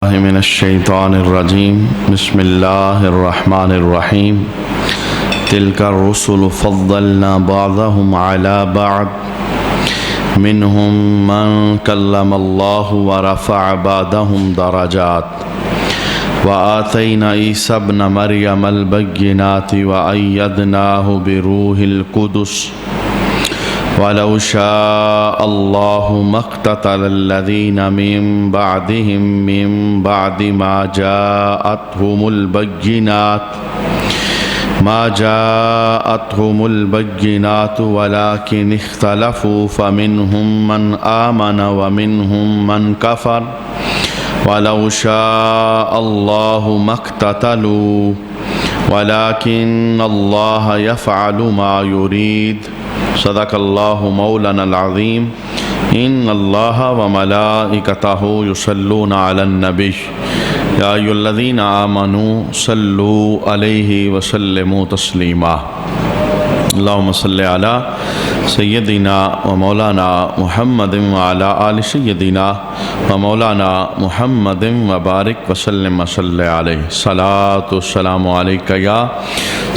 من الشیطان الرجیم بسم اللہ الرحمن الرحیم تلک الرسل فضلنا بعضهم على بعض منهم من کلم اللہ ورفع بعضهم درجات وآتینا عیسی ابن مریم البینات وأیدناہ بروح القدس وَلَوْ شَاءَ اللَّهُ مَا اقْتَتَلَ الَّذِينَ مِن بَعْدِهِم مِّن بَعْدِ مَا جَاءَتْهُمُ الْبَيِّنَاتُ وَلَكِنِ اخْتَلَفُوا فَمِنْهُم مَّنْ آمَنَ وَمِنْهُم مَّنْ كَفَرَ وَلَوْ شَاءَ اللَّهُ مَا اقْتَتَلُوا وَلَكِنَّ اللَّهَ يَفْعَلُ مَا يُرِيدُ صدق اللہ مولانا العظیم ان اللہ وملائکتہ یصلون علی النبی یا ایھا الذین آمنوا صلوا علیہ وسلموا تسلیما اللہم صلی علی سیدنا و مولانا محمد وعلی آل سیدنا و مولانا محمد وبارک وسلم وصلی علیہ صلاۃ والسلام علیک یا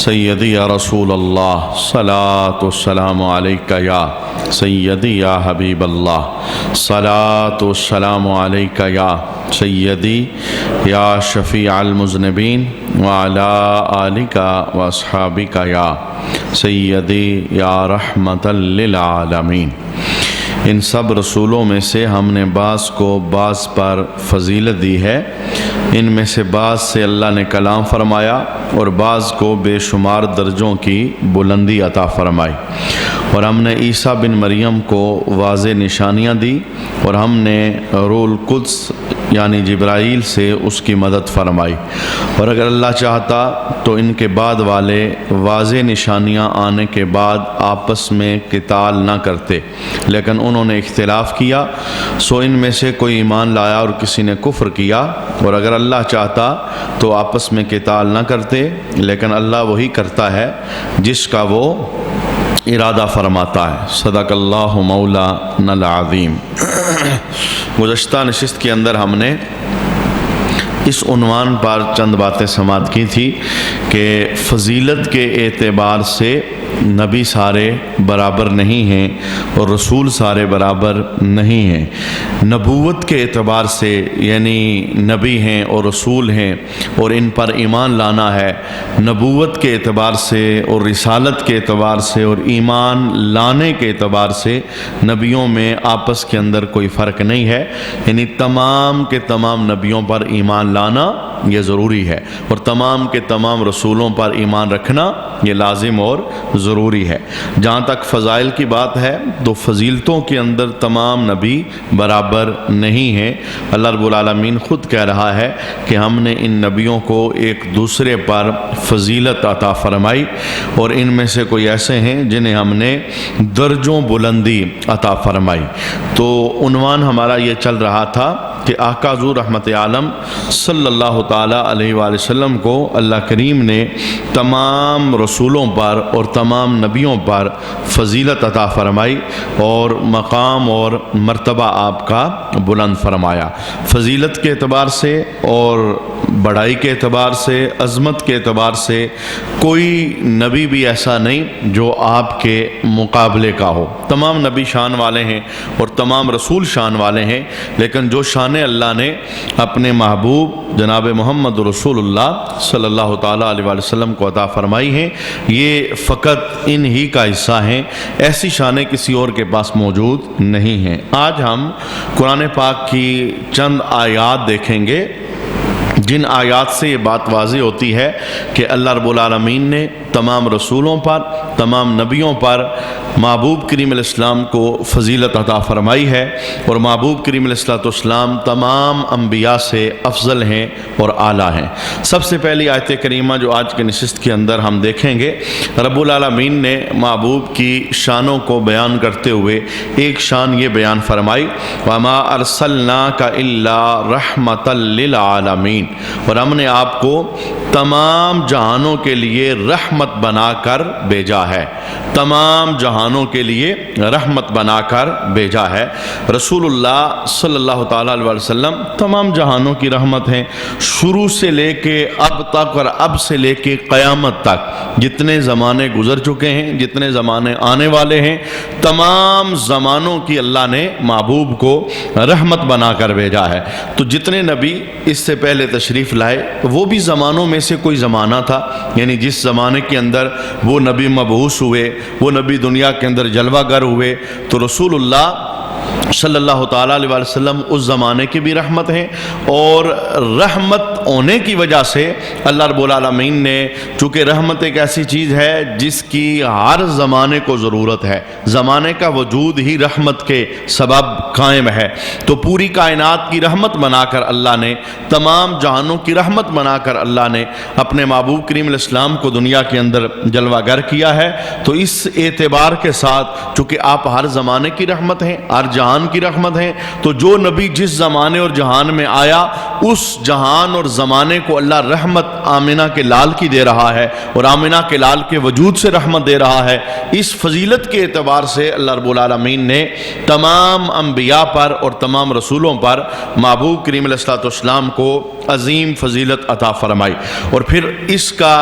سیدی یا رسول اللہ صلاۃ والسلام علیک یا سیدی یا حبیب اللہ صلاۃ والسلام علیک یا سیدی یا شفیع المذنبین وعلی آلک واصحابک یا سیدی یا رحمت للعالمین۔ ان سب رسولوں میں سے ہم نے بعض کو بعض پر فضیلت دی ہے، ان میں سے بعض سے اللہ نے کلام فرمایا اور بعض کو بے شمار درجوں کی بلندی عطا فرمائی، اور ہم نے عیسیٰ بن مریم کو واضح نشانیاں دی، اور ہم نے روح القدس یعنی جبرائیل سے اس کی مدد فرمائی، اور اگر اللہ چاہتا تو ان کے بعد والے واضح نشانیاں آنے کے بعد آپس میں قتال نہ کرتے، لیکن انہوں نے اختلاف کیا، سو ان میں سے کوئی ایمان لایا اور کسی نے کفر کیا، اور اگر اللہ چاہتا تو آپس میں قتال نہ کرتے، لیکن اللہ وہی کرتا ہے جس کا وہ ارادہ فرماتا ہے۔ صدق اللہ مولانا العظیم۔ گزشتہ نشست کے اندر ہم نے اس عنوان پر چند باتیں سماعت کی تھی کہ فضیلت کے اعتبار سے نبی سارے برابر نہیں ہیں اور رسول سارے برابر نہیں ہیں، نبوت کے اعتبار سے یعنی نبی ہیں اور رسول ہیں اور ان پر ایمان لانا ہے، نبوت کے اعتبار سے اور رسالت کے اعتبار سے اور ایمان لانے کے اعتبار سے نبیوں میں آپس کے اندر کوئی فرق نہیں ہے، یعنی تمام کے تمام نبیوں پر ایمان لانا یہ ضروری ہے، اور تمام کے تمام رسولوں پر ایمان رکھنا یہ لازم اور ضروری ہے۔ جہاں تک فضائل کی بات ہے تو فضیلتوں کے اندر تمام نبی برابر نہیں ہیں، اللہ رب العالمین خود کہہ رہا ہے کہ ہم نے ان نبیوں کو ایک دوسرے پر فضیلت عطا فرمائی، اور ان میں سے کوئی ایسے ہیں جنہیں ہم نے درجوں بلندی عطا فرمائی۔ تو عنوان ہمارا یہ چل رہا تھا کہ آقا حضور رحمت عالم صلی اللہ تعالیٰ علیہ وآلہ وسلم کو اللہ کریم نے تمام رسولوں پر اور تمام نبیوں پر فضیلت عطا فرمائی اور مقام اور مرتبہ آپ کا بلند فرمایا، فضیلت کے اعتبار سے اور بڑائی کے اعتبار سے، عظمت کے اعتبار سے کوئی نبی بھی ایسا نہیں جو آپ کے مقابلے کا ہو، تمام نبی شان والے ہیں اور تمام رسول شان والے ہیں، لیکن جو شان اللہ نے اپنے محبوب جناب محمد رسول اللہ صلی اللہ تعالیٰ علیہ وآلہ وسلم کو عطا فرمائی ہیں، یہ فقط ان ہی کا حصہ ہیں، ایسی شانیں کسی اور کے پاس موجود نہیں ہیں۔ آج ہم قرآن پاک کی چند آیات دیکھیں گے جن آیات سے یہ بات واضح ہوتی ہے کہ اللہ رب العالمین نے تمام رسولوں پر، تمام نبیوں پر محبوب کریم علیہ السلام کو فضیلت عطا فرمائی ہے، اور محبوب کریم علیہ السلام تمام انبیاء سے افضل ہیں اور اعلیٰ ہیں۔ سب سے پہلی آیت کریمہ جو آج کے نشست کے اندر ہم دیکھیں گے، رب العالمین نے محبوب کی شانوں کو بیان کرتے ہوئے ایک شان یہ بیان فرمائی، وَمَا أَرْسَلْنَاكَ إِلَّا رَحْمَةً لِّلْعَالَمِينَ، اور ہم نے آپ کو تمام جہانوں کے لیے رحمت بنا کر بھیجا ہے۔ تمام جہانوں کے لیے رحمت بنا کر بھیجا ہے۔ رسول اللہ صلی اللہ تعالیٰ علیہ وسلم تمام جہانوں کی رحمت ہیں، شروع سے لے کے اب تک اور اب سے لے کے قیامت تک جتنے زمانے گزر چکے ہیں، جتنے زمانے آنے والے ہیں، تمام زمانوں کی اللہ نے محبوب کو رحمت بنا کر بھیجا ہے۔ تو جتنے نبی اس سے پہلے تشریف لائے وہ بھی زمانوں میں سے کوئی زمانہ تھا، یعنی جس زمانے کے اندر وہ نبی مبعوث ہوئے، وہ نبی دنیا کے اندر جلوہ گر ہوئے، تو رسول اللہ صلی اللہ تعالیٰ علیہ وسلم اس زمانے کی بھی رحمت ہیں، اور رحمت ہونے کی وجہ سے اللہ رب العالمین نے، چونکہ رحمت ایک ایسی چیز ہے جس کی ہر زمانے کو ضرورت ہے، زمانے کا وجود ہی رحمت کے سبب قائم ہے، تو پوری کائنات کی رحمت بنا کر اللہ نے، تمام جہانوں کی رحمت بنا کر اللہ نے اپنے محبوب کریم علیہ السلام کو دنیا کے اندر جلوہ گر کیا ہے۔ تو اس اعتبار کے ساتھ چونکہ آپ ہر زمانے کی رحمت ہیں، ہر جہان کی رحمت ہیں، تو جو نبی جس زمانے اور جہان میں آیا اس جہان اور زمانے کو اللہ رحمت آمنہ کے لال کی دے رہا ہے، اور آمنہ کے لال کے وجود سے رحمت دے رہا ہے۔ اس فضیلت کے اعتبار سے اللہ رب العالمین نے تمام انبیاء پر اور تمام رسولوں پر محبوب کریم علیہ السلام کو عظیم فضیلت عطا فرمائی۔ اور پھر اس کا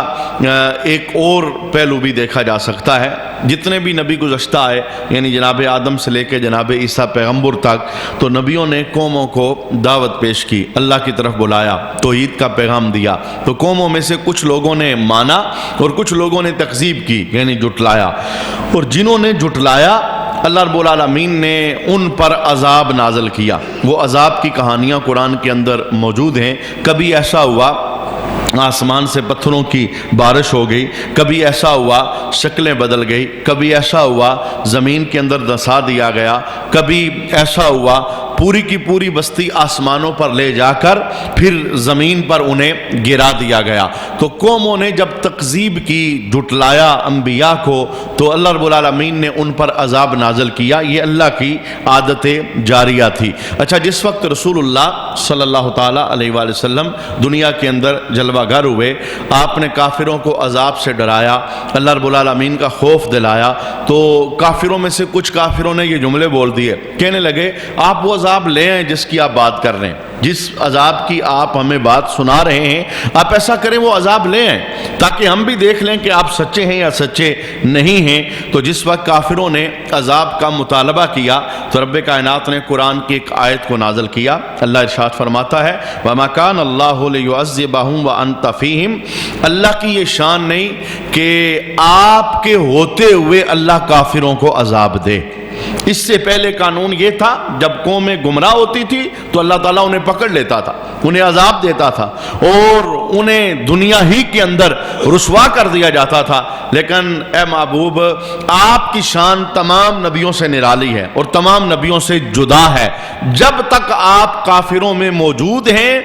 ایک اور پہلو بھی دیکھا جا سکتا ہے، جتنے بھی نبی گزشتہ آئے، یعنی جناب آدم سے لے کے جناب عیسیٰ پیغمبر تک، تو نبیوں نے قوموں کو دعوت پیش کی، اللہ کی طرف بلایا، توحید کا پیغام دیا، تو قوموں میں سے کچھ لوگوں نے مانا اور کچھ لوگوں نے تکذیب کی، یعنی جھٹلایا، اور جنہوں نے جھٹلایا اللہ رب العالمین نے ان پر عذاب نازل کیا۔ وہ عذاب کی کہانیاں قرآن کے اندر موجود ہیں۔ کبھی ایسا ہوا آسمان سے پتھروں کی بارش ہو گئی، کبھی ایسا ہوا شکلیں بدل گئی، کبھی ایسا ہوا زمین کے اندر دھسا دیا گیا، کبھی ایسا ہوا پوری کی پوری بستی آسمانوں پر لے جا کر پھر زمین پر انہیں گرا دیا گیا۔ تو قوموں نے جب تکذیب کی، جھٹلایا انبیاء کو، تو اللہ رب العالمین نے ان پر عذاب نازل کیا۔ یہ اللہ کی عادت جاریہ تھی۔ اچھا، جس وقت رسول اللہ صلی اللہ تعالیٰ علیہ وآلہ وسلم دنیا کے اندر جلوہ گر ہوئے، آپ نے کافروں کو عذاب سے ڈرایا، اللہ رب العالمین کا خوف دلایا، تو کافروں میں سے کچھ کافروں نے یہ جملے بول دیے، کہنے لگے آپ وہ عذاب لے آئیں جس کی آپ بات کر رہے ہیں، جس عذاب کی آپ ہمیں بات سنا رہے ہیں، آپ ایسا کریں وہ عذاب لے آئیں تاکہ ہم بھی دیکھ لیں کہ آپ سچے ہیں یا سچے نہیں ہیں۔ تو جس وقت کافروں نے عذاب کا مطالبہ کیا تو رب کائنات نے قرآن کی ایک آیت کو نازل کیا۔ اللہ ارشاد فرماتا ہے وَمَا كَانَ اللَّهُ لِيُعَذِّبَهُمْ وَأَنْتَ فِيهِمْ، اللہ کی یہ شان نہیں کہ آپ کے ہوتے ہوئے اللہ کافروں کو عذاب دے۔ اس سے پہلے قانون یہ تھا، جب قومیں گمراہ ہوتی تھی تو اللہ تعالیٰ انہیں پکڑ لیتا تھا، انہیں عذاب دیتا تھا اور انہیں دنیا ہی کے اندر رسوا کر دیا جاتا تھا۔ لیکن اے محبوب، آپ کی شان تمام نبیوں سے نرالی ہے اور تمام نبیوں سے جدا ہے۔ جب تک آپ کافروں میں موجود ہیں،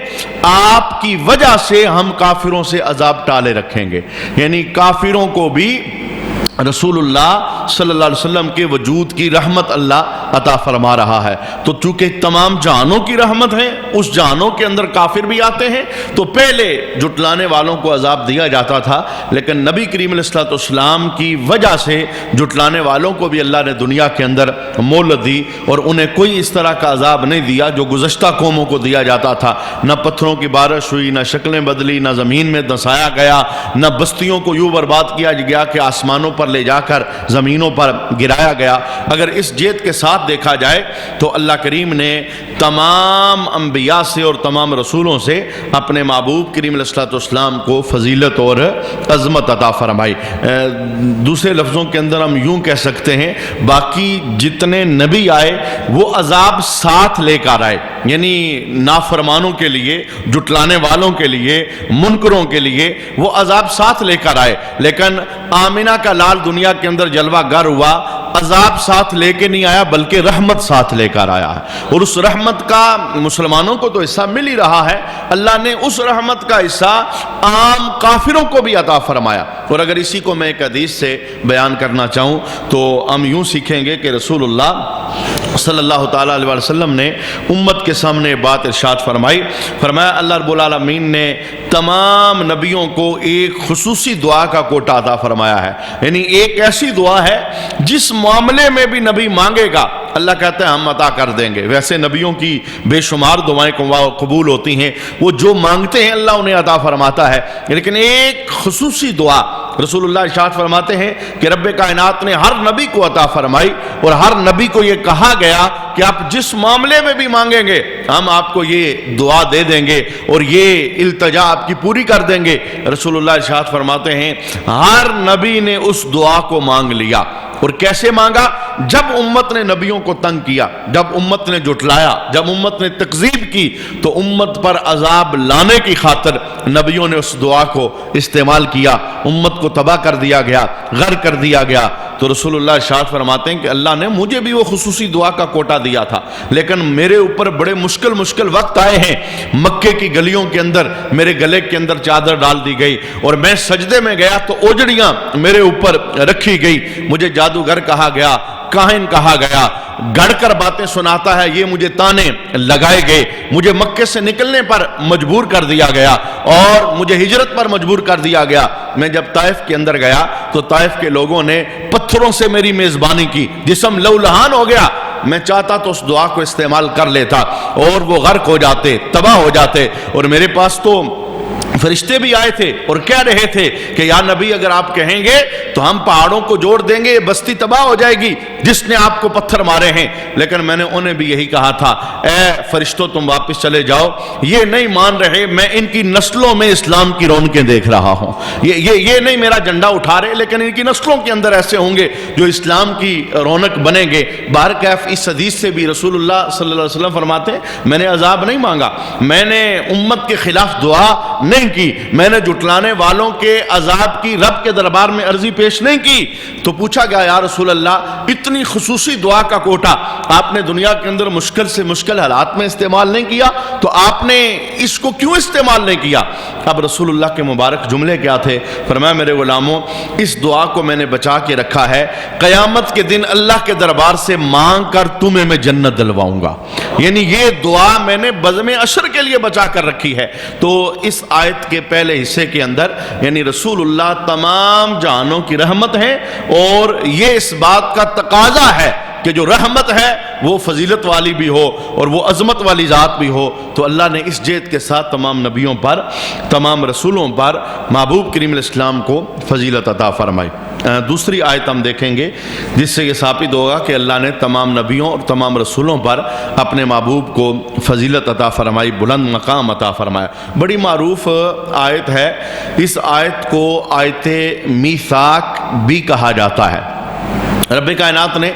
آپ کی وجہ سے ہم کافروں سے عذاب ٹالے رکھیں گے، یعنی کافروں کو بھی رسول اللہ صلی اللہ علیہ وسلم کے وجود کی رحمت اللہ عطا فرما رہا ہے۔ تو چونکہ تمام جہانوں کی رحمت ہے، اس جہانوں کے اندر کافر بھی آتے ہیں، تو پہلے جھٹلانے والوں کو عذاب دیا جاتا تھا، لیکن نبی کریم علیہ السلام کی وجہ سے جھٹلانے والوں کو بھی اللہ نے دنیا کے اندر مہلت دی، اور انہیں کوئی اس طرح کا عذاب نہیں دیا جو گزشتہ قوموں کو دیا جاتا تھا۔ نہ پتھروں کی بارش ہوئی، نہ شکلیں بدلی، نہ زمین میں دھسایا گیا، نہ بستیوں کو یوں برباد کیا گیا کہ آسمانوں پر لے جا کر زمینوں پر گرایا گیا۔ اگر اس جیت کے ساتھ دیکھا جائے تو اللہ کریم نے تمام انبیاء سے اور تمام رسولوں سے اپنے محبوب کریم علیہ السلام کو فضیلت اور عظمت عطا فرمائی۔ دوسرے لفظوں کے اندر ہم یوں کہہ سکتے ہیں، باقی جتنے نبی آئے وہ عذاب ساتھ لے کر آئے، یعنی نافرمانوں کے لیے، جھٹلانے والوں کے لیے، منکروں کے لیے وہ عذاب ساتھ لے کر آئے، لیکن آمنہ کا لال دنیا کے اندر جلوہ گر ہوا، عذاب ساتھ لے کے نہیں آیا بلکہ رحمت ساتھ لے کر آیا ہے، اور اس رحمت کا مسلمانوں کو تو حصہ مل ہی رہا ہے، اللہ نے اس رحمت کا حصہ عام کافروں کو بھی عطا فرمایا۔ اور اگر اسی کو میں ایک حدیث سے بیان کرنا چاہوں تو ہم یوں سیکھیں گے کہ رسول اللہ صلی اللہ تعالیٰ علیہ وسلم نے امت کے سامنے بات ارشاد فرمائی. فرمایا اللہ رب العالمین نے تمام نبیوں کو ایک خصوصی دعا کا کوٹہ عطا فرمایا ہے. یعنی ایک ایسی دعا ہے جس معاملے میں بھی نبی مانگے گا اللہ کہتا ہے ہم عطا کر دیں گے. ویسے نبیوں کی بے شمار دعائیں قبول ہوتی ہیں، وہ جو مانگتے ہیں اللہ انہیں عطا فرماتا ہے، لیکن ایک خصوصی دعا رسول اللہ ارشاد فرماتے ہیں کہ رب کائنات نے ہر نبی کو عطا فرمائی، اور ہر نبی کو یہ کہا گیا کہ آپ جس معاملے میں بھی مانگیں گے ہم آپ کو یہ دعا دے دیں گے اور یہ التجا آپ کی پوری کر دیں گے. رسول اللہ ارشاد فرماتے ہیں ہر نبی نے اس دعا کو مانگ لیا. اور کیسے مانگا؟ جب امت نے نبیوں کو تنگ کیا، جب امت نے جھٹلایا، جب امت نے تکذیب کی، تو امت پر عذاب لانے کی خاطر نبیوں نے اس دعا کو استعمال کیا، امت کو تباہ کر دیا گیا، غرق کر دیا گیا. تو رسول اللہ ارشاد فرماتے ہیں کہ اللہ نے مجھے بھی وہ خصوصی دعا کا کوٹہ دیا تھا، لیکن میرے اوپر بڑے مشکل وقت آئے ہیں. مکے کی گلیوں کے اندر میرے گلے کے اندر چادر ڈال دی گئی، اور میں سجدے میں گیا تو اوجڑیاں میرے اوپر رکھی گئی، مجھے جادوگر کہا گیا، کاہن کہا گیا، گڑ کر باتیں سناتا ہے، یہ مجھے تانے لگائے گئے، مجھے مکے سے نکلنے پر مجبور کر دیا گیا اور مجھے ہجرت پر مجبور کر دیا گیا. میں جب طائف کے اندر گیا تو طائف کے لوگوں نے پتھروں سے میری میزبانی کی، جسم لہولہان ہو گیا. میں چاہتا تو اس دعا کو استعمال کر لیتا اور وہ غرق ہو جاتے، تباہ ہو جاتے. اور میرے پاس تو فرشتے بھی آئے تھے اور کہہ رہے تھے کہ یا نبی اگر آپ کہیں گے تو ہم پہاڑوں کو جوڑ دیں گے، بستی تباہ ہو جائے گی جس نے آپ کو پتھر مارے ہیں. لیکن میں نے انہیں بھی یہی کہا تھا اے فرشتوں تم واپس چلے جاؤ، یہ نہیں مان رہے، میں ان کی نسلوں میں اسلام کی رونقیں دیکھ رہا ہوں. یہ نہیں میرا جھنڈا اٹھا رہے، لیکن ان کی نسلوں کے اندر ایسے ہوں گے جو اسلام کی رونق بنیں گے. بہرکیف اس حدیث سے بھی رسول اللہ صلی اللہ علیہ وسلم فرماتے ہیں میں نے عذاب نہیں مانگا، میں نے امت کے خلاف دعا نہیں کی، میں نے جھٹلانے والوں کے عذاب کی رب کے دربار میں عرضی پیش نہیں کی. تو پوچھا گیا یا رسول اللہ اتنی خصوصی دعا کا کوٹہ آپ نے دنیا کے اندر مشکل سے مشکل حالات میں استعمال نہیں کیا، تو آپ نے اس کو کیوں استعمال نہیں کیا؟ اب رسول اللہ کے مبارک جملے کیا تھے؟ فرمایا میرے غلاموں اس دعا کو میں نے بچا کے رکھا ہے، قیامت کے دن اللہ کے دربار سے مانگ کر تمہیں میں جنت دلواؤں گا. یعنی یہ دعا میں نے بزم عشر کے لیے بچا کر رکھی ہے. تو اس آیت کے پہلے حصے کے اندر یعنی رسول اللہ تمام جہانوں کی رحمت ہے، اور یہ اس بات کا تقاضا ہے کہ جو رحمت ہے وہ فضیلت والی بھی ہو اور وہ عظمت والی ذات بھی ہو. تو اللہ نے اس جہت کے ساتھ تمام نبیوں پر، تمام رسولوں پر محبوب کریم علیہ السلام کو فضیلت عطا فرمائی. دوسری آیت ہم دیکھیں گے جس سے یہ ثابت ہوگا کہ اللہ نے تمام نبیوں اور تمام رسولوں پر اپنے محبوب کو فضیلت عطا فرمائی، بلند مقام عطا فرمایا. بڑی معروف آیت ہے، اس آیت کو آیت میثاق بھی کہا جاتا ہے. رب کائنات نے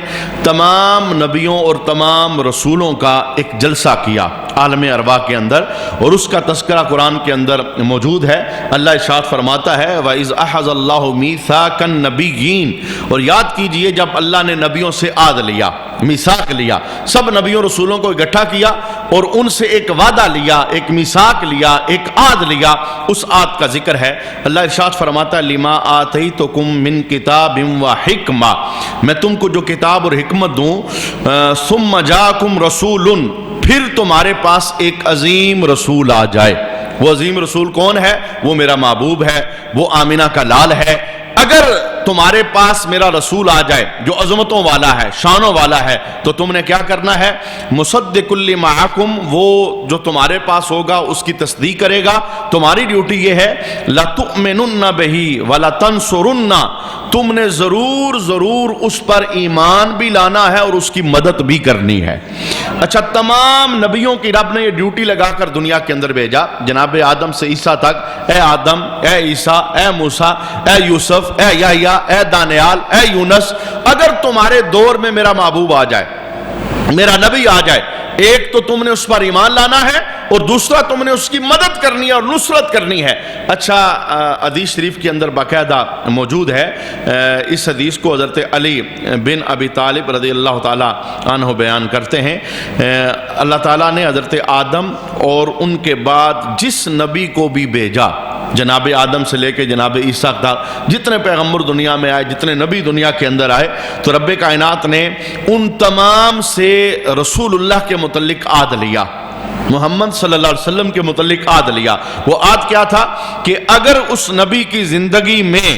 تمام نبیوں اور تمام رسولوں کا ایک جلسہ کیا عالم ارواح کے اندر، اور اس کا تذکرہ قرآن کے اندر موجود ہے. اللہ ارشاد فرماتا ہے وَإِذْ أَخَذَ اللَّهُ مِيثَاقَ النَّبِيِّينَ، اور یاد کیجئے جب اللہ نے نبیوں سے عہد لیا، میثاق لیا، سب نبیوں رسولوں کو اکٹھا کیا اور ان سے ایک وعدہ لیا، ایک میثاق لیا، ایک عہد لیا. اس عہد کا ذکر ہے. اللہ ارشاد فرماتا ہے لِمَا آتَيْتُكُم مِّن كِتَابٍ وَحِكْمَةٍ، میں تم کو جو کتاب اور حکمت دوں، ثُمَّ جَاءَكُمْ رَسُولٌ، پھر تمہارے پاس ایک عظیم رسول آ جائے. وہ عظیم رسول کون ہے؟ وہ میرا محبوب ہے، وہ آمینہ کا لال ہے. اگر تمہارے پاس میرا رسول آ جائے جو عظمتوں والا ہے، شانوں والا ہے، تو تم نے کیا کرنا ہے؟ مصدق لمعکم، وہ جو تمہارے پاس ہوگا اس کی تصدیق کرے گا. تمہاری ڈیوٹی یہ ہے لَتُؤْمِنُنَّ بِهِ وَلَتَنْصُرُنَّ، تم نے ضرور اس پر ایمان بھی لانا ہے اور اس کی مدد بھی کرنی ہے. اچھا، تمام نبیوں کی رب نے یہ ڈیوٹی لگا کر دنیا کے اندر بھیجا، جناب آدم سے عیسیٰ تک. اے آدم، اے عیسیٰ، اے موسیٰ، اے یوسف، اے یحییٰ، اے دانیال، اے یونس، اگر تمہارے دور میں میرا محبوب آ جائے، میرا نبی آ جائے، ایک تو تم نے اس پر ایمان لانا ہے اور دوسرا تم نے اس کی مدد کرنی ہے اور نصرت کرنی ہے. اچھا، حدیث شریف کے اندر باقاعدہ موجود ہے. اس حدیث کو حضرت علی بن ابی طالب رضی اللہ تعالیٰ عنہ بیان کرتے ہیں. اللہ تعالیٰ نے حضرت آدم اور ان کے بعد جس نبی کو بھی بھیجا جناب آدم سے لے کے جناب عیسیٰ تک جتنے پیغمبر دنیا میں آئے، جتنے نبی دنیا کے اندر آئے، تو رب کائنات نے ان تمام سے رسول اللہ کے متعلق عہد لیا، محمد صلی اللہ علیہ وسلم کے متعلق عہد لیا۔ وہ عہد کیا تھا کہ اگر اس نبی کی زندگی میں،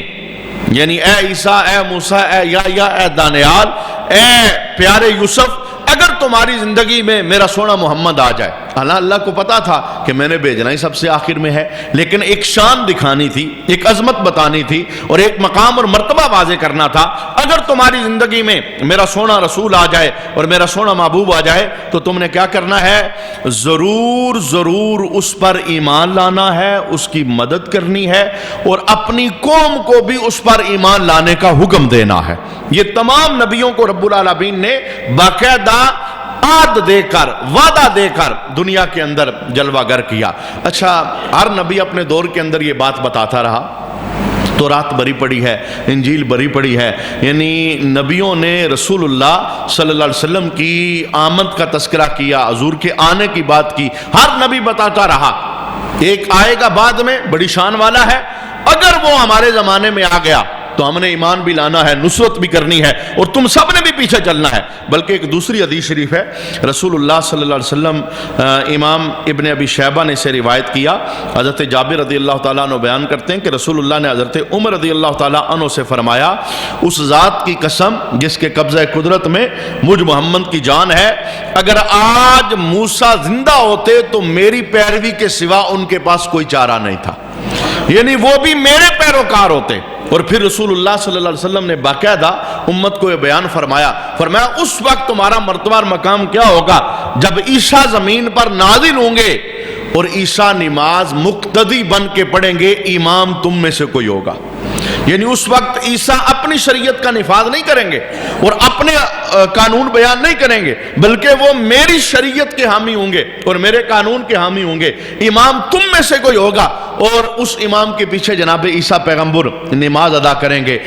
یعنی اے عیسیٰ، اے موسیٰ، اے یحییٰ، اے دانیال، اے پیارے یوسف، اگر تمہاری زندگی میں میرا سونا محمد آ جائے، اللہ کو پتا تھا کہ میں نے بھیجنا ہی سب سے آخر میں ہے، لیکن ایک شان دکھانی تھی، ایک عظمت بتانی تھی، اور ایک مقام اور مرتبہ واضح کرنا تھا۔ اگر تمہاری زندگی میں میرا سونا رسول آ جائے اور میرا سونا محبوب آ جائے تو تم نے کیا کرنا ہے؟ ضرور ضرور اس پر ایمان لانا ہے، اس کی مدد کرنی ہے، اور اپنی قوم کو بھی اس پر ایمان لانے کا حکم دینا ہے۔ یہ تمام نبیوں کو رب العالمین نے باقاعدہ عہد دے کر، وعدہ دے کر دنیا کے اندر جلوہ گر کیا۔ اچھا، ہر نبی اپنے دور کے اندر یہ بات بتاتا رہا، تورات بری پڑی ہے، انجیل بری پڑی ہے، یعنی نبیوں نے رسول اللہ صلی اللہ علیہ وسلم کی آمد کا تذکرہ کیا، حضور کے آنے کی بات کی، ہر نبی بتاتا رہا ایک آئے گا بعد میں، بڑی شان والا ہے، اگر وہ ہمارے زمانے میں آ گیا تو ہم نے ایمان بھی لانا ہے، نصرت بھی کرنی ہے، اور تم سب نے بھی پیچھے چلنا ہے۔ بلکہ ایک دوسری حدیث شریف ہے، رسول اللہ صلی اللہ علیہ وسلم، امام ابن ابی شیبہ نے اسے روایت کیا، حضرت جابر رضی اللہ تعالیٰ عنہ بیان کرتے ہیں کہ رسول اللہ نے حضرت عمر رضی اللہ تعالیٰ عنہ سے فرمایا، اس ذات کی قسم جس کے قبضہ قدرت میں مجھ محمد کی جان ہے، اگر آج موسیٰ زندہ ہوتے تو میری پیروی کے سوا ان کے پاس کوئی چارہ نہیں تھا، یعنی وہ بھی میرے پیروکار ہوتے۔ اور پھر رسول اللہ صلی اللہ علیہ وسلم نے باقاعدہ امت کو یہ بیان فرمایا اس وقت تمہارا مرتبہ اور مقام کیا ہوگا جب عیسیٰ زمین پر نازل ہوں گے اور عیسیٰ نماز مقتدی بن کے پڑھیں گے، امام تم میں سے کوئی ہوگا، یعنی اس وقت عیسیٰ اپنی شریعت کا نفاذ نہیں کریں گے اور اپنے قانون بیان نہیں کریں گے، بلکہ وہ میری شریعت کے حامی ہوں گے اور میرے قانون کے حامی ہوں گے، امام تم میں سے کوئی ہوگا، اور اس امام کے پیچھے جناب عیسیٰ پیغمبر نماز ادا کریں گے۔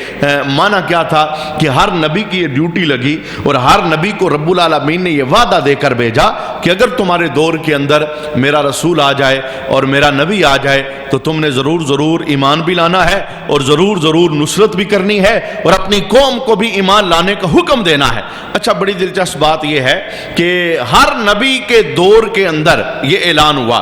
معنی کیا تھا کہ ہر نبی کی یہ ڈیوٹی لگی اور ہر نبی کو رب العالمین نے یہ وعدہ دے کر بھیجا کہ اگر تمہارے دور کے اندر میرا رسول آ جائے اور میرا نبی آ جائے تو تم نے ضرور ضرور ایمان بھی لانا ہے اور ضرور ضرور نصرت بھی کرنی ہے اور اپنی قوم کو بھی ایمان لانے کا حکم دینا ہے۔ اچھا، بڑی دلچسپ بات یہ ہے کہ ہر نبی کے دور کے اندر یہ اعلان ہوا،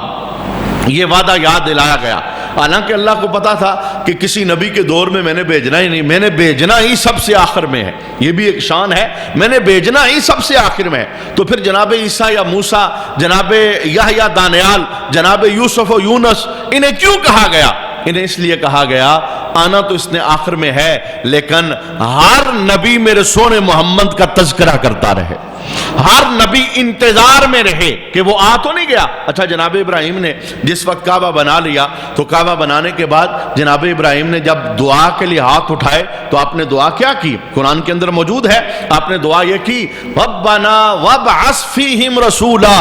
یہ وعدہ یاد دلایا گیا، حالانکہ اللہ کو پتا تھا کہ کسی نبی کے دور میں میں نے بھیجنا ہی نہیں، میں نے بھیجنا ہی سب سے آخر میں ہے، یہ بھی ایک شان ہے، میں نے بھیجنا ہی سب سے آخر میں ہے۔ تو پھر جناب عیسیٰ یا موسیٰ، جناب یحییٰ دانیال، جناب یوسف و یونس، انہیں کیوں کہا گیا؟ انہیں اس لیے کہا گیا آنا تو اس نے آخر میں ہے، لیکن ہر نبی میرے سونے محمد کا تذکرہ کرتا رہے، ہر نبی انتظار میں رہے کہ وہ آ تو نہیں گیا۔ اچھا، جناب ابراہیم نے جس وقت کعبہ بنا لیا تو کعبہ بنانے کے بعد جناب ابراہیم نے جب دعا کے لیے ہاتھ اٹھائے تو آپ نے دعا کیا کی؟ قرآن کے اندر موجود ہے، آپ نے دعا یہ کی، ربنا وابعث فیہم رسولا،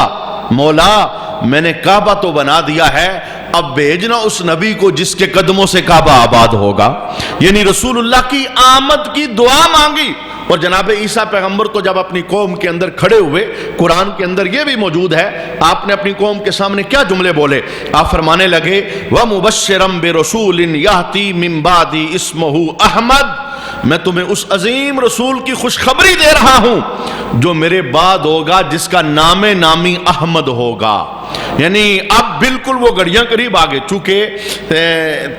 مولا میں نے کعبہ تو بنا دیا ہے، اب بھیجنا اس نبی کو جس کے قدموں سے کعبہ آباد ہوگا، یعنی رسول اللہ کی آمد کی دعا مانگی۔ اور جناب عیسیٰ پیغمبر تو جب اپنی قوم کے اندر کھڑے ہوئے، قرآن کے اندر یہ بھی موجود ہے، آپ نے اپنی قوم کے سامنے کیا جملے بولے؟ آپ فرمانے لگے وَمُبَشِّرًا بِرَسُولٍ يَأْتِي مِن بَعْدِي اسْمُهُ احمد، میں تمہیں اس عظیم رسول کی خوشخبری دے رہا ہوں جو میرے بعد ہوگا، جس کا نام نامی احمد ہوگا۔ یعنی اب بالکل وہ گھڑیاں قریب آگے، چونکہ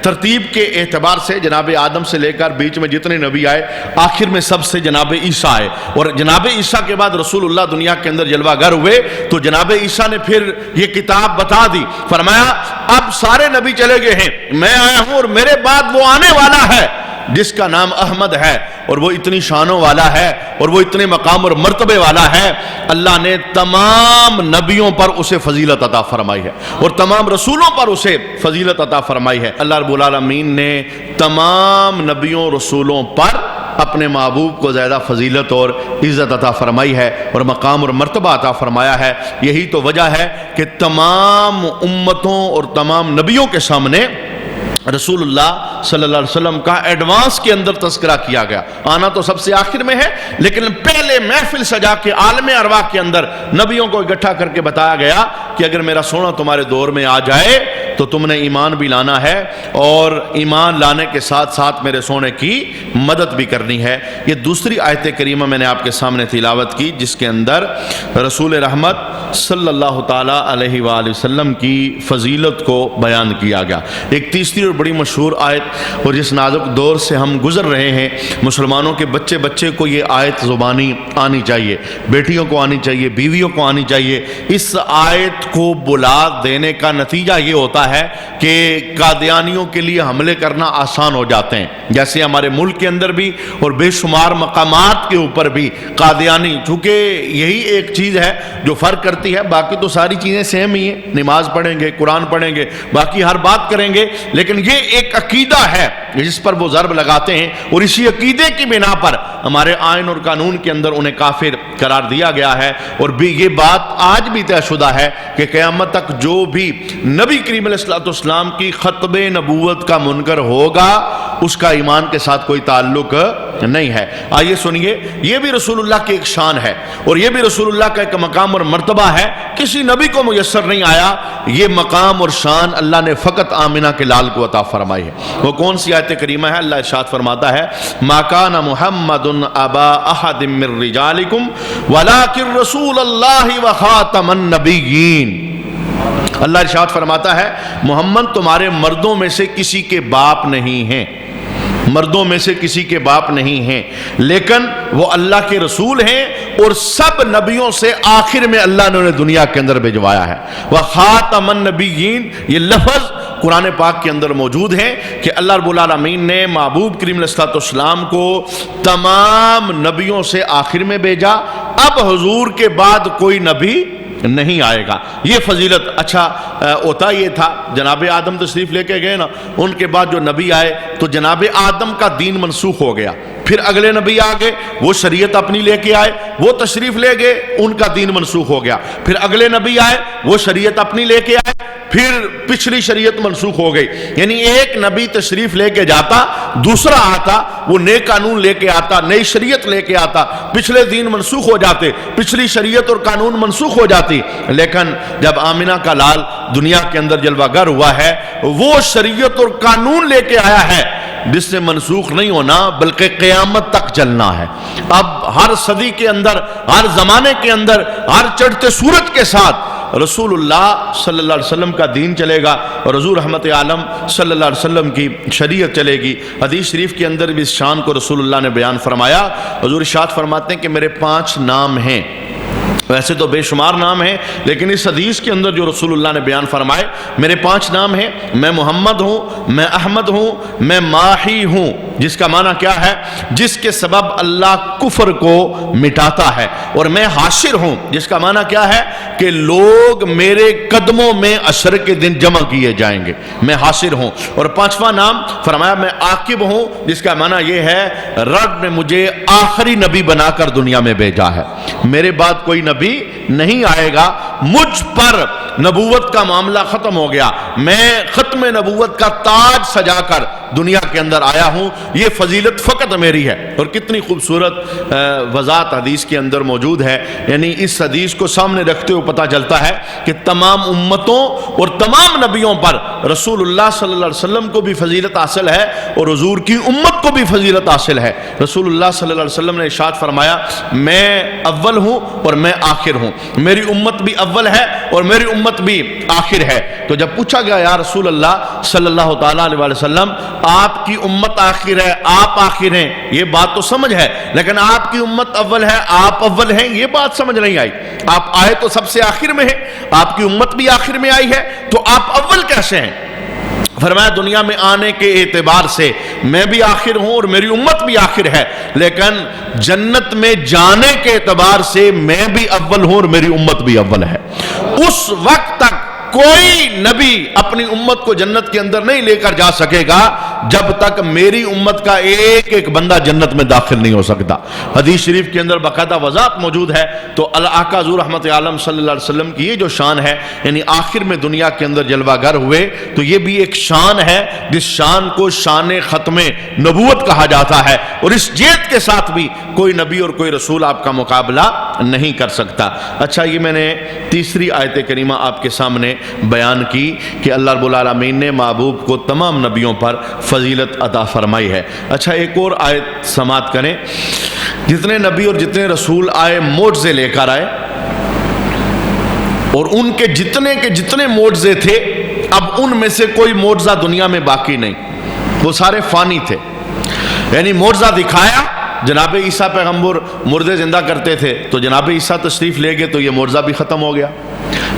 ترتیب کے اعتبار سے جناب آدم سے لے کر بیچ میں جتنے نبی آئے، آخر میں سب سے جناب عیسیٰ آئے، اور جناب عیسیٰ کے بعد رسول اللہ دنیا کے اندر جلوہ گر ہوئے، تو جناب عیسیٰ نے پھر یہ کتاب بتا دی، فرمایا اب سارے نبی چلے گئے ہیں، میں آیا ہوں اور میرے بعد وہ آنے والا ہے جس کا نام احمد ہے، اور وہ اتنی شانوں والا ہے اور وہ اتنے مقام اور مرتبے والا ہے، اللہ نے تمام نبیوں پر اسے فضیلت عطا فرمائی ہے اور تمام رسولوں پر اسے فضیلت عطا فرمائی ہے۔ اللہ رب العالمین نے تمام نبیوں رسولوں پر اپنے محبوب کو زیادہ فضیلت اور عزت عطا فرمائی ہے اور مقام اور مرتبہ عطا فرمایا ہے۔ یہی تو وجہ ہے کہ تمام امتوں اور تمام نبیوں کے سامنے رسول اللہ صلی اللہ علیہ وسلم کا ایڈوانس کے اندر تذکرہ کیا گیا۔ آنا تو سب سے آخر میں ہے، لیکن پہلے محفل سجا کے عالم ارواح کے اندر نبیوں کو اکٹھا کر کے بتایا گیا کہ اگر میرا سونا تمہارے دور میں آ جائے تو تم نے ایمان بھی لانا ہے اور ایمان لانے کے ساتھ ساتھ میرے سونے کی مدد بھی کرنی ہے۔ یہ دوسری آیت کریمہ میں نے آپ کے سامنے تلاوت کی جس کے اندر رسول رحمت صلی اللہ تعالیٰ علیہ وآلہ وسلم کی فضیلت کو بیان کیا گیا۔ ایک تیسری اور بڑی مشہور آیت، اور جس نازک دور سے ہم گزر رہے ہیں، مسلمانوں کے بچے کو یہ آیت زبانی آنی چاہیے، بیٹیوں کو آنی چاہیے، بیویوں کو آنی چاہیے۔ اس آیت کو بلا دینے کا نتیجہ یہ ہوتا ہے کہ قادیانیوں کے لیے حملے کرنا آسان ہو جاتے ہیں، جیسے ہمارے ملک کے اندر بھی اور بے شمار مقامات کے اوپر بھی قادیانی، چونکہ یہی ایک چیز ہے جو فرق کرتی ہے، باقی تو ساری چیزیں سیم ہی ہیں، نماز پڑھیں گے، قرآن پڑھیں گے، باقی ہر بات کریں گے، لیکن یہ ایک عقیدہ ہے جس پر وہ ضرب لگاتے ہیں، اور اسی عقیدے کی بنا پر ہمارے آئین اور قانون کے اندر انہیں کافر قرار دیا گیا ہے۔ اور بھی یہ بات آج بھی طے شدہ ہے کہ قیامت تک جو بھی نبی کریم علیہ السلام کی ختم نبوت کا منکر ہوگا اس کا ایمان کے ساتھ کوئی تعلق نہیں ہے۔ آئیے سنیے، یہ بھی رسول اللہ کی ایک شان ہے اور یہ بھی رسول اللہ کا ایک مقام اور مرتبہ ہے، کسی نبی کو میسر نہیں آیا۔ یہ مقام اور شان اللہ نے فقط آمنہ کے لال کو عطا فرمائی ہے۔ وہ کون سی آیت کریمہ ہے؟ اللہ ارشاد فرماتا ہے، ما کان محمد ابا احد من رجالکم ولکن رسول اللہ وخاتم النبیین۔ اللہ ارشاد فرماتا ہے محمد تمہارے مردوں میں سے کسی کے باپ نہیں ہیں، مردوں میں سے کسی کے باپ نہیں ہیں، لیکن وہ اللہ کے رسول ہیں اور سب نبیوں سے آخر میں اللہ نے انہیں دنیا کے اندر بھجوایا ہے۔ وَخَاتَمَ النَّبِيِّينَ، یہ لفظ قرآن پاک کے اندر موجود ہے کہ اللہ رب العالمین نے محبوب کریم علیہ السلام کو تمام نبیوں سے آخر میں بھیجا، اب حضور کے بعد کوئی نبی نہیں آئے گا۔ یہ فضیلت اچھا ہوتا یہ تھا، جناب آدم تشریف لے کے گئے نا، ان کے بعد جو نبی آئے تو جناب آدم کا دین منسوخ ہو گیا، پھر اگلے نبی آگے وہ شریعت اپنی لے کے آئے، وہ تشریف لے گئے، ان کا دین منسوخ ہو گیا، پھر اگلے نبی آئے وہ شریعت اپنی لے کے آئے، پھر پچھلی شریعت منسوخ ہو گئی۔ یعنی ایک نبی تشریف لے کے جاتا، دوسرا آتا، وہ نئے قانون لے کے آتا، نئی شریعت لے کے آتا، پچھلے دین منسوخ ہو جاتے، پچھلی شریعت اور قانون منسوخ ہو جاتی۔ لیکن جب آمنہ کا لال دنیا کے اندر جلوہ گر ہوا ہے، وہ شریعت اور قانون لے کے آیا ہے جس سے منسوخ نہیں ہونا بلکہ قیامت تک چلنا ہے۔ اب ہر صدی کے اندر، ہر زمانے کے اندر، ہر چڑھتے سورج کے ساتھ رسول اللہ صلی اللہ علیہ وسلم کا دین چلے گا اور حضور رحمت عالم صلی اللہ علیہ وسلم کی شریعت چلے گی۔ حدیث شریف کے اندر بھی اس شان کو رسول اللہ نے بیان فرمایا۔ حضور ارشاد فرماتے ہیں کہ میرے 5 نام ہیں، ویسے تو بے شمار نام ہیں، لیکن اس حدیث کے اندر جو رسول اللہ نے بیان فرمائے، میرے 5 نام ہیں، میں محمد ہوں، میں احمد ہوں، میں ماحی ہوں، جس کا معنی کیا ہے؟ جس کے سبب اللہ کفر کو مٹاتا ہے، اور میں حاشر ہوں، جس کا معنی کیا ہے؟ کہ لوگ میرے قدموں میں عشر کے دن جمع کیے جائیں گے، میں حاشر ہوں۔ اور 5واں نام فرمایا میں عاقب ہوں، جس کا معنی یہ ہے رب نے مجھے آخری نبی بنا کر دنیا میں بھیجا ہے، میرے بعد کوئی نبی نہیں آئے گا، مجھ پر نبوت کا معاملہ ختم ہو گیا، میں ختم نبوت کا تاج سجا کر دنیا کے اندر آیا ہوں، یہ فضیلت فقط میری ہے۔ اور کتنی خوبصورت وضاحت حدیث کے اندر موجود ہے، یعنی اس حدیث کو سامنے رکھتے ہوئے پتہ چلتا ہے کہ تمام امتوں اور تمام نبیوں پر رسول اللہ صلی اللہ علیہ وسلم کو بھی فضیلت حاصل ہے اور حضور کی امت کو بھی فضیلت حاصل ہے۔ رسول اللہ صلی اللہ علیہ وسلم نے ارشاد فرمایا میں اول ہوں اور میں آخر ہوں، میری امت بھی اول ہے اور میری امت بھی آخر ہے۔ تو جب پوچھا گیا یا رسول اللہ صلی اللہ تعالیٰ علیہ وسلم آپ کی امت آخر ہے، آپ آخر ہیں، یہ بات تو سمجھ ہے، لیکن آپ کی امت اول ہے، آپ اول ہیں، یہ بات سمجھ نہیں آئی۔ آپ آئے تو سب سے آخر میں ہیں، آپ کی امت بھی آخر میں آئی ہے، تو آپ اول کیسے ہیں؟ فرمایا دنیا میں آنے کے اعتبار سے میں بھی آخر ہوں اور میری امت بھی آخر ہے، لیکن جنت میں جانے کے اعتبار سے میں بھی اول ہوں اور میری امت بھی اول ہے۔ اس وقت تک کوئی نبی اپنی امت کو جنت کے اندر نہیں لے کر جا سکے گا جب تک میری امت کا ایک ایک بندہ جنت میں داخل نہیں ہو سکتا۔ حدیث شریف کے اندر باقاعدہ وضاحت موجود ہے۔ تو آقا حضور رحمت عالم صلی اللہ علیہ وسلم کی یہ جو شان ہے، یعنی آخر میں دنیا کے اندر جلوہ گر ہوئے، تو یہ بھی ایک شان ہے جس شان کو شان ختم نبوت کہا جاتا ہے، اور اس جیت کے ساتھ بھی کوئی نبی اور کوئی رسول آپ کا مقابلہ نہیں کر سکتا۔ اچھا، یہ میں نے تیسری آیت کریمہ آپ کے سامنے بیان کی کہ اللہ رب العالمین نے محبوب کو تمام نبیوں پر فضیلت عطا فرمائی ہے۔ اچھا ایک اور آیت سماعت کریں، جتنے نبی اور جتنے رسول آئے معجزے لے کر آئے، اور ان کے جتنے معجزے تھے اب ان میں سے کوئی معجزہ دنیا میں باقی نہیں، وہ سارے فانی تھے۔ یعنی معجزہ دکھایا، جناب عیسیٰ پیغمبر مردے زندہ کرتے تھے تو جناب عیسیٰ تشریف لے گئے تو یہ معجزہ بھی ختم ہو گیا۔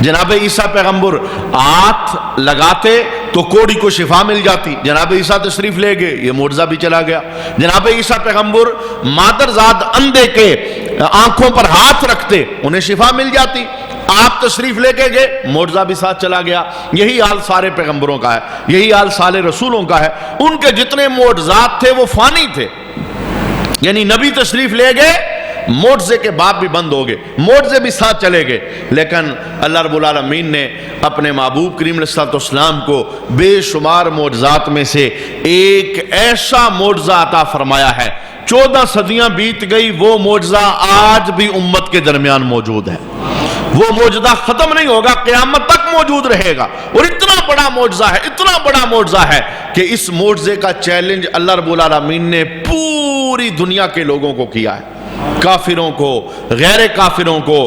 جناب عیسیٰ پیغمبر ہاتھ لگاتے تو کوڑی کو شفا مل جاتی، جناب عیسیٰ تشریف لے گئے، یہ معجزہ بھی چلا گیا۔ جناب عیسیٰ پیغمبر مادرزاد اندھے کے آنکھوں پر ہاتھ رکھتے، انہیں شفا مل جاتی، آپ تشریف لے کے گئے، معجزہ بھی ساتھ چلا گیا۔ یہی حال سارے پیغمبروں کا ہے، یہی حال سارے رسولوں کا ہے۔ ان کے جتنے معجزات تھے وہ فانی تھے، یعنی نبی تشریف لے گئے، معجزے کے باب بھی بند ہو گئے، معجزے بھی ساتھ چلے گئے، لیکن اللہ رب العالمین نے اپنے محبوب کریم علیہ السلام کو بے شمار معجزات میں سے ایک ایسا معجزہ عطا فرمایا ہے، 14 صدیاں بیت گئی، وہ معجزہ آج بھی امت کے درمیان موجود ہے، وہ معجزہ ختم نہیں ہوگا، قیامت تک موجود رہے گا۔ اور اتنا بڑا معجزہ ہے، اتنا بڑا معجزہ ہے کہ اس معجزے کا چیلنج اللہ رب العالمین نے پوری دنیا کے لوگوں کو کیا ہے، کافروں کو، غیر کافروں کو،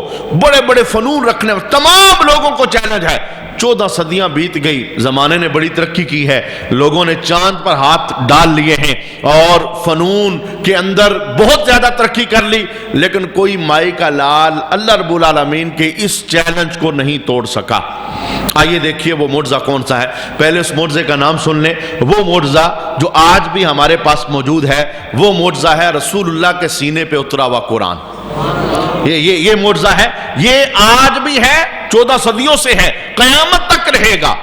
بڑے بڑے فنون رکھنے تمام لوگوں کو چیلنج ہے۔ 14 صدیاں بیت گئی، زمانے نے بڑی ترقی کی ہے، لوگوں نے چاند پر ہاتھ ڈال لیے ہیں اور فنون کے اندر بہت زیادہ ترقی کر لی، لیکن کوئی مائی کا لال اللہ رب العالمین کے اس چیلنج کو نہیں توڑ سکا۔ آئیے دیکھیے وہ معجزہ کون سا ہے، پہلے اس معجزے کا نام سن لیں۔ وہ معجزہ جو آج بھی ہمارے پاس موجود ہے، وہ معجزہ ہے رسول اللہ کے سینے پہ اترا ہوا قرآن۔ یہ معجزہ ہے، یہ آج بھی ہے، 14 صدیوں سے ہے، قیامت تک رہے گا۔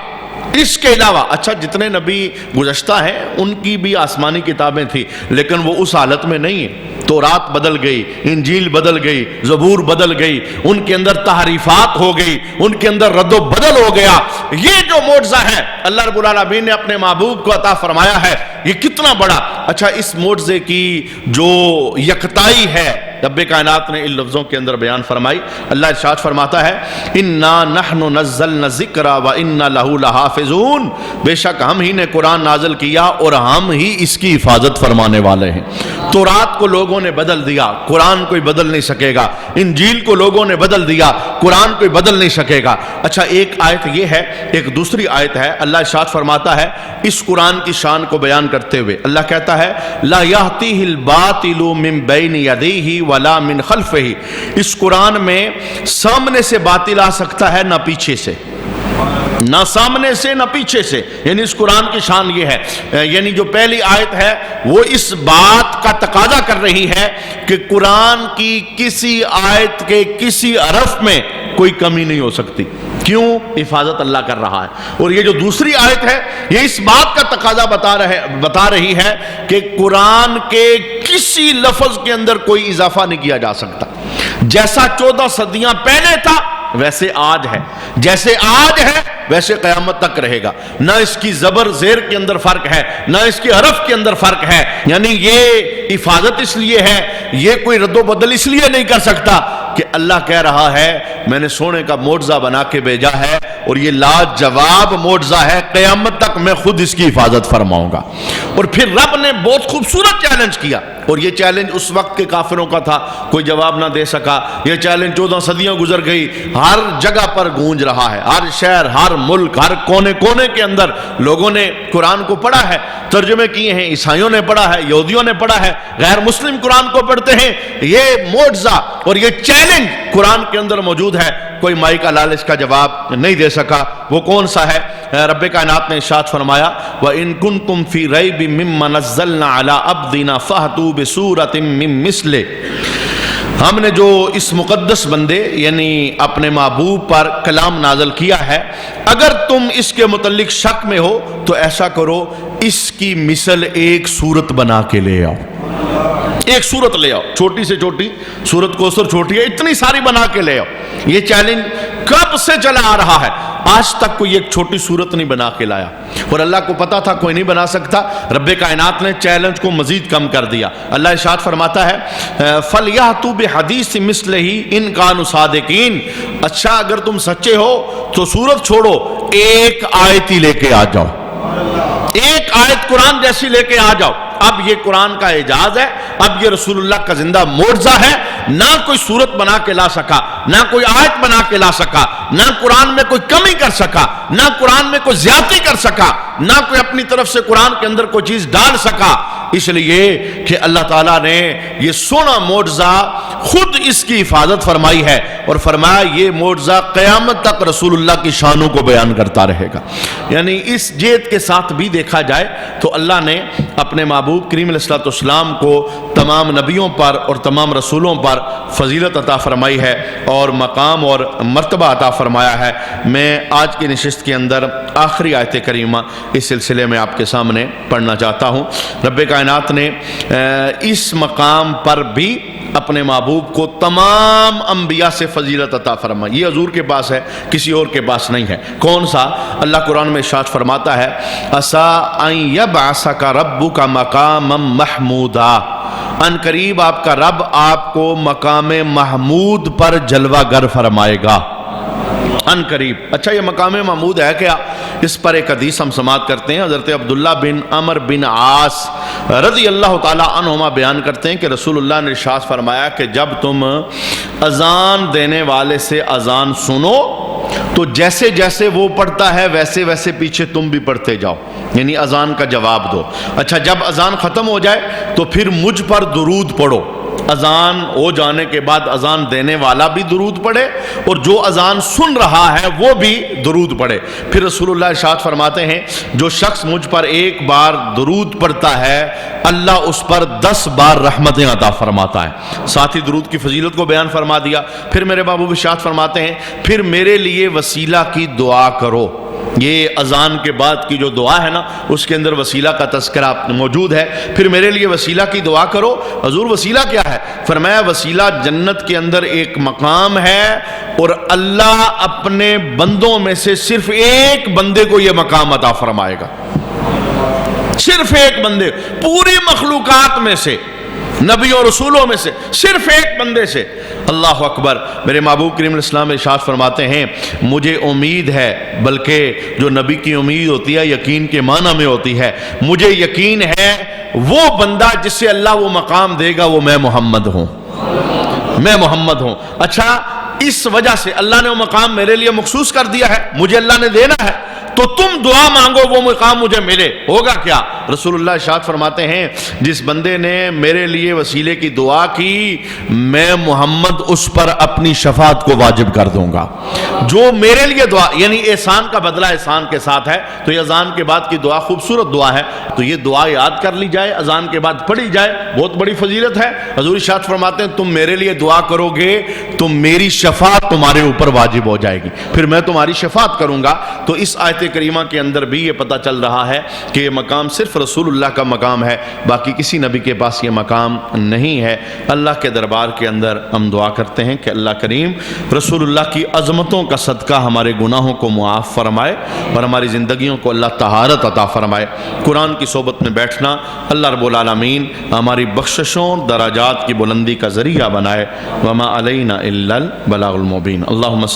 اس کے علاوہ اچھا جتنے نبی گزشتہ ہیں ان کی بھی آسمانی کتابیں تھی، لیکن وہ اس حالت میں نہیں ہے۔ تورات بدل گئی، انجیل بدل گئی، زبور بدل گئی، ان کے اندر تحریفات ہو گئی، ان کے اندر رد و بدل ہو گیا۔ یہ جو معجزہ ہے اللہ رب العالمین نے اپنے محبوب کو عطا فرمایا ہے، یہ کتنا بڑا۔ اچھا اس معجزے کی جو یکتائی ہے رب کائنات نے ان لفظوں کے اندر بیان فرمائی۔ اللہ ارشاد فرماتا ہے انا نحن نزلنا الذکر وانا له لحافظون، بے شک ہم ہی نے قرآن نازل کیا اور ہم ہی اس کی حفاظت فرمانے والے ہیں۔ تورات کو لوگوں نے بدل دیا، قرآن کوئی بدل نہیں سکے گا۔ انجیل کو لوگوں نے بدل دیا، قرآن کوئی بدل نہیں سکے گا۔ اچھا ایک آیت یہ ہے، ایک دوسری آیت ہے، اللہ ارشاد فرماتا ہے اس قرآن کی شان کو بیان کرتے ہوئے، اللہ کہتا ہے لا یأتیہ الباطل من بین یدیہ ولا من خلفہ، اس قرآن میں سامنے سے باطل آ سکتا ہے نہ پیچھے سے، نہ سامنے سے نہ پیچھے سے۔ یعنی اس قرآن کی شان یہ ہے، یعنی جو پہلی آیت ہے وہ اس بات کا تقاضا کر رہی ہے کہ قرآن کی کسی آیت کے کسی حرف میں کوئی کمی نہیں ہو سکتی۔ کیوں؟ حفاظت اللہ کر رہا ہے۔ اور یہ جو دوسری آیت ہے یہ اس بات کا تقاضا بتا رہی ہے کہ قرآن کے کسی لفظ کے اندر کوئی اضافہ نہیں کیا جا سکتا۔ جیسا 14 صدیاں پہلے تھا ویسے آج ہے، جیسے آج ہے ویسے قیامت تک رہے گا۔ نہ اس کی زبر زیر کے اندر فرق ہے، نہ اس کے حرف کے اندر فرق ہے۔ یعنی یہ حفاظت اس لیے ہے، یہ کوئی رد و بدل اس لیے نہیں کر سکتا کہ اللہ کہہ رہا ہے میں نے سونے کا معجزہ بنا کے بھیجا ہے اور یہ لاجواب معجزہ ہے، قیامت تک میں خود اس کی حفاظت فرماؤں گا۔ اور پھر رب نے بہت خوبصورت چیلنج کیا، اور یہ چیلنج اس وقت کے کافروں کا تھا، کوئی جواب نہ دے سکا۔ یہ چیلنج 14 صدیاں گزر گئی، ہر جگہ پر گونج رہا ہے، ہر شہر، ہر ملک، ہر کونے کونے کے اندر لوگوں نے قرآن کو پڑھا ہے، ترجمے کیے ہیں، عیسائیوں نے پڑھا ہے، یہودیوں نے پڑھا ہے، غیر مسلم قرآن کو پڑھتے ہیں۔ یہ معجزہ اور یہ چیلنج قرآن کے اندر موجود ہے، کوئی مائی کا لال اس کا جواب نہیں دے سکا۔ وہ کون سا ہے؟ رب کائنات نے ارشاد فرمایا وَإِن كُنتُمْ فِي رَيْبٍ مِّمَّا نَزَّلْنَا عَلَىٰ عَبْدِنَا فَأْتُوا بِسُورَةٍ مِّن مِّثْلِهِ، ہم نے جو اس مقدس بندے یعنی اپنے محبوب پر کلام نازل کیا ہے، اگر تم اس کے متعلق شک میں ہو تو ایسا کرو اس کی مثل ایک صورت بنا کے لے آؤ۔ ایک صورت لے آؤ، چھوٹی سے چھوٹی سورت کوثر چھوٹی ہے، اتنی ساری بنا کے لے آؤ۔ یہ چیلنج کب سے چلا آ رہا ہے، آج تک کوئی ایک چھوٹی صورت نہیں بنا کے لایا، اور اللہ کو پتا تھا کوئی نہیں بنا سکتا۔ رب کائنات نے چیلنج کو مزید کم کر دیا۔ اللہ ارشاد فرماتا ہے فَلْيَأْتُوا بِحَدِيثٍ مِثْلِهِ إِن كَانُوا صَادِقِينَ، اچھا اگر تم سچے ہو تو صورت چھوڑو، ایک آیت ہی لے کے آ جاؤ، ایک آیت قرآن جیسی لے کے آ جاؤ۔ اب یہ قرآن کا اعجاز ہے، اب یہ رسول اللہ کا زندہ معجزہ ہے۔ نہ کوئی صورت بنا کے لا سکا، نہ کوئی آیت بنا کے لا سکا، نہ قرآن میں کوئی کمی کر سکا، نہ قرآن میں کوئی زیادتی کر سکا، نہ کوئی اپنی طرف سے قرآن کے اندر کوئی چیز ڈال سکا، اس لیے کہ اللہ تعالیٰ نے یہ سونا معجزہ خود اس کی حفاظت فرمائی ہے، اور فرمایا یہ معجزہ قیامت تک رسول اللہ کی شانوں کو بیان کرتا رہے گا۔ یعنی اس جیت کے ساتھ بھی دیکھا جائے تو اللہ نے اپنے محبوب کریم علیہ الصلوۃ والسلام کو تمام نبیوں پر اور تمام رسولوں پر فضیلت عطا فرمائی ہے اور مقام اور مرتبہ عطا فرمایا ہے۔ میں آج کی نشست کے اندر آخری آیت کریمہ اس سلسلے میں آپ کے سامنے پڑھنا چاہتا ہوں۔ رب کائنات نے اس مقام پر بھی اپنے محبوب کو تمام انبیاء سے فضیلت عطا فرمائی۔ یہ حضور کے پاس ہے، کسی اور کے پاس نہیں ہے۔ کون سا؟ اللہ قرآن میں ارشاد فرماتا ہے عَسَىٰ أَن يَبْعَثَكَ رَبُّكَ مَقَامًا مَحْمُودًا، ان قریب آپ کا رب آپ کو مقام محمود پر جلوہ گر فرمائے گا، ان قریب۔ اچھا یہ مقام محمود ہے کیا؟ اس پر ایک حدیث ہم سماعت کرتے ہیں، حضرت عبداللہ بن عمر بن عاص رضی اللہ تعالی عنہما بیان کرتے ہیں کہ رسول اللہ نے ارشاد فرمایا کہ جب تم اذان دینے والے سے اذان سنو تو جیسے جیسے وہ پڑھتا ہے ویسے ویسے پیچھے تم بھی پڑھتے جاؤ، یعنی اذان کا جواب دو۔ اچھا جب اذان ختم ہو جائے تو پھر مجھ پر درود پڑھو، اذان ہو جانے کے بعد اذان دینے والا بھی درود پڑھے اور جو اذان سن رہا ہے وہ بھی درود پڑھے۔ پھر رسول اللہ ارشاد فرماتے ہیں جو شخص مجھ پر ایک بار درود پڑھتا ہے اللہ اس پر 10 بار رحمتیں عطا فرماتا ہے۔ ساتھ ہی درود کی فضیلت کو بیان فرما دیا۔ پھر میرے محبوب ارشاد فرماتے ہیں پھر میرے لیے وسیلہ کی دعا کرو۔ یہ اذان کے بعد کی جو دعا ہے نا اس کے اندر وسیلہ کا تذکرہ موجود ہے۔ پھر میرے لیے وسیلہ کی دعا کرو۔ حضور وسیلہ کیا ہے؟ فرمایا وسیلہ جنت کے اندر ایک مقام ہے اور اللہ اپنے بندوں میں سے صرف ایک بندے کو یہ مقام عطا فرمائے گا، صرف ایک بندے، پوری مخلوقات میں سے، نبیوں رسولوں میں سے صرف ایک بندے سے۔ اللہ اکبر۔ میرے محبوب کریم علیہ السلام ارشاد فرماتے ہیں مجھے امید ہے، بلکہ جو نبی کی امید ہوتی ہے یقین کے معنی میں ہوتی ہے، مجھے یقین ہے وہ بندہ جس سے اللہ وہ مقام دے گا وہ میں محمد ہوں، میں محمد ہوں۔ اچھا اس وجہ سے اللہ نے وہ مقام میرے لیے مخصوص کر دیا ہے، مجھے اللہ نے دینا ہے، تو تم دعا مانگو وہ مقام مجھے ملے۔ ہوگا کیا؟ رسول اللہ ارشاد فرماتے ہیں جس بندے نے میرے لیے وسیلے کی دعا کی میں محمد اس پر اپنی شفاعت کو واجب کر دوں گا۔ جو میرے لیے دعا، یعنی احسان کا بدلہ احسان کے ساتھ ہے، تو یہ اذان کے بعد کی دعا خوبصورت دعا ہے، تو یہ دعا یاد کر لی جائے، اذان کے بعد پڑھی جائے، بہت بڑی فضیلت ہے۔ حضور ارشاد فرماتے ہیں تم میرے لیے دعا کرو گے تو میری شفاعت تمہارے اوپر واجب ہو جائے گی، پھر میں تمہاری شفاعت کروں گا۔ تو اس آیت کریمہ کے اندر بھی یہ پتہ چل رہا ہے کہ یہ مقام صرف رسول اللہ کا مقام ہے، باقی کسی نبی کے پاس یہ مقام نہیں ہے۔ اللہ کے دربار کے اندر ہم دعا کرتے ہیں کہ اللہ کریم رسول اللہ کی عظمتوں کا صدقہ ہمارے گناہوں کو معاف فرمائے اور ہماری زندگیوں کو اللہ طہارت عطا فرمائے۔ قرآن کی صحبت میں بیٹھنا اللہ رب العالمین ہماری بخششوں درجات کی بلندی کا ذریعہ بنائے۔ وما علینا الا البلاغ المبین۔ اللہم صلی